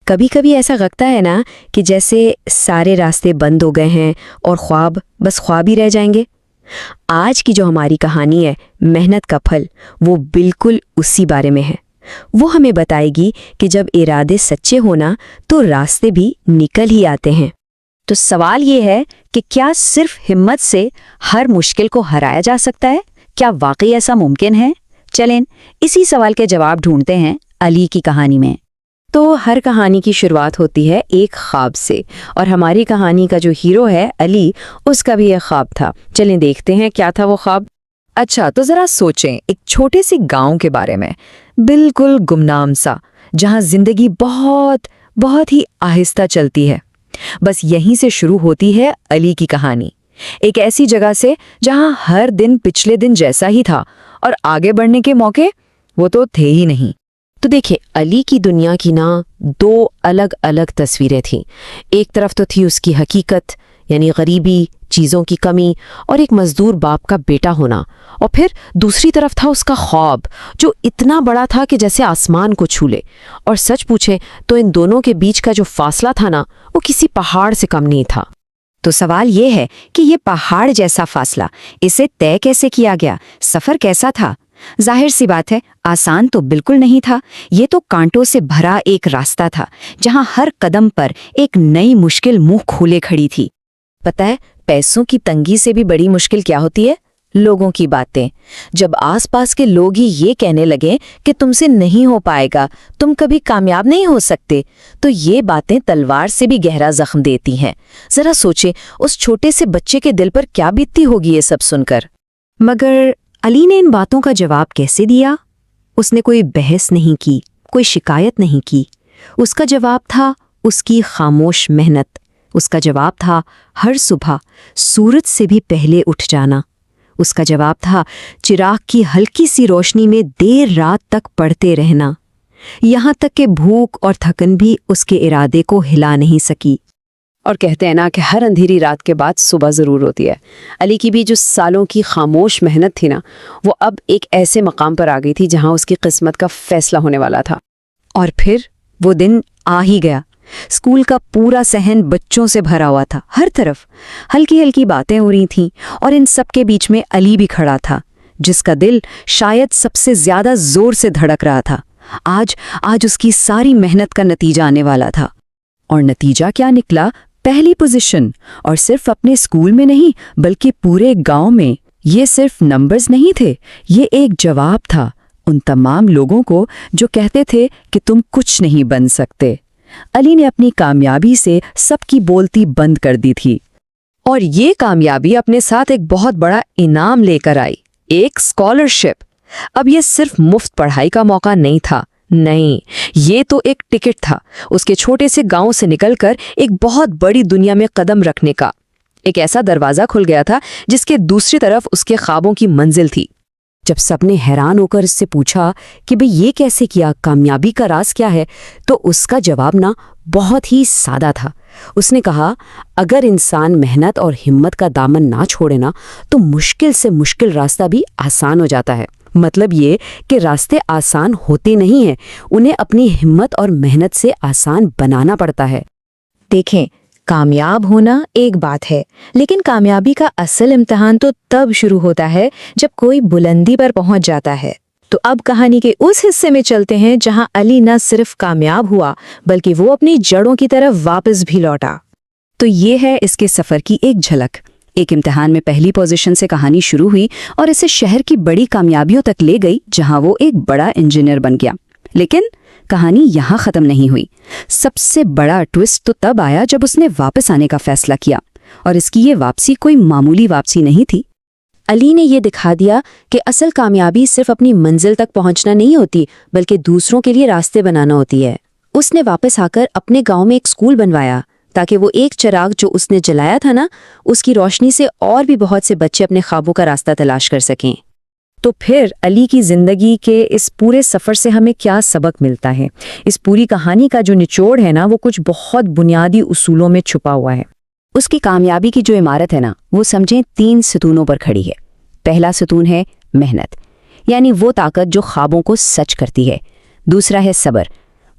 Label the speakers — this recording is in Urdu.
Speaker 1: کبھی کبھی ایسا لگتا ہے نا کہ جیسے سارے راستے بند ہو گئے ہیں اور خواب بس خواب ہی رہ جائیں گے۔ آج کی جو ہماری کہانی ہے محنت کا پھل، وہ بالکل اسی بارے میں ہے۔ وہ ہمیں بتائے گی کہ جب ارادے سچے ہونا تو راستے بھی نکل ہی آتے ہیں۔
Speaker 2: تو سوال یہ ہے کہ کیا صرف ہمت سے ہر مشکل کو ہرایا جا سکتا ہے؟ کیا واقعی ایسا ممکن ہے؟ چلیں اسی سوال کے جواب ڈھونڈتے ہیں علی کی کہانی میں۔
Speaker 1: تو ہر کہانی کی شروعات ہوتی ہے ایک خواب سے، اور ہماری کہانی کا جو ہیرو ہے علی، اس کا بھی ایک خواب تھا۔ چلیں دیکھتے ہیں کیا تھا وہ خواب۔
Speaker 3: اچھا تو ذرا سوچیں ایک چھوٹے سے گاؤں کے بارے میں، بالکل گمنام سا، جہاں زندگی بہت ہی آہستہ چلتی ہے۔ بس یہیں سے شروع ہوتی ہے علی کی کہانی، ایک ایسی جگہ سے جہاں ہر دن پچھلے دن جیسا ہی تھا اور آگے بڑھنے کے موقع وہ تو تھے ہی نہیں۔
Speaker 1: تو دیکھیں علی کی دنیا کی دو الگ الگ تصویریں تھیں۔ ایک طرف تو تھی اس کی حقیقت، یعنی غریبی، چیزوں کی کمی اور ایک مزدور باپ کا بیٹا ہونا، اور پھر دوسری طرف تھا اس کا خواب جو اتنا بڑا تھا کہ جیسے آسمان کو چھو لے۔ اور سچ پوچھیں تو ان دونوں کے بیچ کا جو فاصلہ تھا وہ کسی پہاڑ سے کم نہیں تھا۔
Speaker 2: تو سوال یہ ہے کہ یہ پہاڑ جیسا فاصلہ اسے طے کیسے کیا گیا؟ سفر کیسا تھا؟ ظاہر سی بات ہے آسان تو بالکل نہیں تھا۔ یہ تو کانٹوں سے بھرا ایک راستہ تھا جہاں ہر قدم پر ایک نئی مشکل منہ کھولے کھڑی تھی۔
Speaker 1: پتہ ہے پیسوں کی تنگی سے بھی بڑی مشکل کیا ہوتی ہے؟ لوگوں کی باتیں۔ جب آس پاس کے لوگ ہی یہ کہنے لگیں کہ تم سے نہیں ہو پائے گا، تم کبھی کامیاب نہیں ہو سکتے، تو یہ باتیں تلوار سے بھی گہرا زخم دیتی ہیں۔ ذرا سوچیں اس چھوٹے سے بچے کے دل پر کیا بیتتی ہوگی یہ سب سن کر۔
Speaker 2: مگر علی نے ان باتوں کا جواب کیسے دیا؟ اس نے کوئی بحث نہیں کی، کوئی شکایت نہیں کی۔ اس کا جواب تھا اس کی خاموش محنت۔ اس کا جواب تھا ہر صبح سورج سے بھی پہلے اٹھ جانا۔ اس کا جواب تھا چراغ کی ہلکی سی روشنی میں دیر رات تک پڑھتے رہنا، یہاں تک کہ بھوک اور تھکن بھی اس کے ارادے کو ہلا نہیں سکی۔
Speaker 1: اور کہتے ہیں کہ ہر اندھیری رات کے بعد صبح ضرور ہوتی ہے۔ علی کی بھی جو سالوں کی خاموش محنت تھی وہ اب ایک ایسے مقام پر آ گئی تھی جہاں اس کی قسمت کا فیصلہ ہونے والا تھا۔
Speaker 2: اور پھر وہ دن آ ہی گیا۔ اسکول کا پورا صحن بچوں سے بھرا ہوا تھا، ہر طرف ہلکی ہلکی باتیں ہو رہی تھیں، اور ان سب کے بیچ میں علی بھی کھڑا تھا، جس کا دل شاید سب سے زیادہ زور سے دھڑک رہا تھا۔ آج اس کی ساری محنت کا نتیجہ آنے والا تھا۔ اور نتیجہ کیا نکلا؟ پہلی پوزیشن، اور صرف اپنے اسکول میں نہیں بلکہ پورے گاؤں میں۔ یہ صرف نمبرز نہیں تھے، یہ ایک جواب تھا ان تمام لوگوں کو جو کہتے تھے کہ تم کچھ نہیں بن سکتے۔ علی نے اپنی کامیابی سے سب کی بولتی بند کر دی تھی، اور یہ کامیابی اپنے ساتھ ایک بہت بڑا انعام لے کر آئی، ایک اسکالرشپ۔ اب یہ صرف مفت پڑھائی کا موقع نہیں تھا، نہیں، یہ تو ایک ٹکٹ تھا اس کے چھوٹے سے گاؤں سے نکل کر ایک بہت بڑی دنیا میں قدم رکھنے کا۔ ایک ایسا دروازہ کھل گیا تھا جس کے دوسری طرف اس کے خوابوں کی منزل تھی۔ جب سب نے حیران ہو کر اس سے پوچھا کہ بھئی یہ کیسے کیا، کامیابی کا راز کیا ہے، تو اس کا جواب بہت ہی سادہ تھا۔ اس نے کہا اگر انسان محنت اور ہمت کا دامن نہ چھوڑے تو مشکل سے مشکل راستہ بھی آسان ہو جاتا ہے۔ مطلب یہ کہ راستے آسان ہوتے نہیں ہیں، انہیں اپنی ہمت اور محنت سے آسان بنانا پڑتا ہے۔
Speaker 4: دیکھیں، کامیاب ہونا ایک بات ہے، لیکن کامیابی کا اصل امتحان تو تب شروع ہوتا ہے جب کوئی بلندی پر پہنچ جاتا ہے۔ تو اب کہانی کے اس حصے میں چلتے ہیں جہاں علی نہ صرف کامیاب ہوا بلکہ وہ اپنی جڑوں کی طرف واپس بھی لوٹا۔
Speaker 2: تو یہ ہے اس کے سفر کی ایک جھلک۔ ایک امتحان میں پہلی پوزیشن سے کہانی شروع ہوئی اور اسے شہر کی بڑی کامیابیوں تک لے گئی جہاں وہ ایک بڑا انجینئر بن گیا۔ لیکن کہانی یہاں ختم نہیں ہوئی۔ سب سے بڑا ٹوسٹ تو تب آیا جب اس نے واپس آنے کا فیصلہ کیا، اور اس کی یہ واپسی کوئی معمولی واپسی نہیں تھی۔
Speaker 1: علی نے یہ دکھا دیا کہ اصل کامیابی صرف اپنی منزل تک پہنچنا نہیں ہوتی بلکہ دوسروں کے لیے راستے بنانا ہوتی ہے۔ اس نے واپس آ کر اپنے گاؤں میں ایک اسکول بنوایا تاکہ وہ ایک چراغ جو اس نے جلایا تھا اس کی روشنی سے اور بھی بہت سے بچے اپنے خوابوں کا راستہ تلاش کر سکیں۔
Speaker 3: تو پھر علی کی زندگی کے اس پورے سفر سے ہمیں کیا سبق ملتا ہے؟ اس پوری کہانی کا جو نچوڑ ہے وہ کچھ بہت بنیادی اصولوں میں چھپا ہوا ہے۔
Speaker 2: اس کی کامیابی کی جو عمارت ہے وہ سمجھیں 3 ستونوں پر کھڑی ہے۔ پہلا ستون ہے محنت، یعنی وہ طاقت جو خوابوں کو سچ کرتی ہے۔ دوسرا ہے صبر،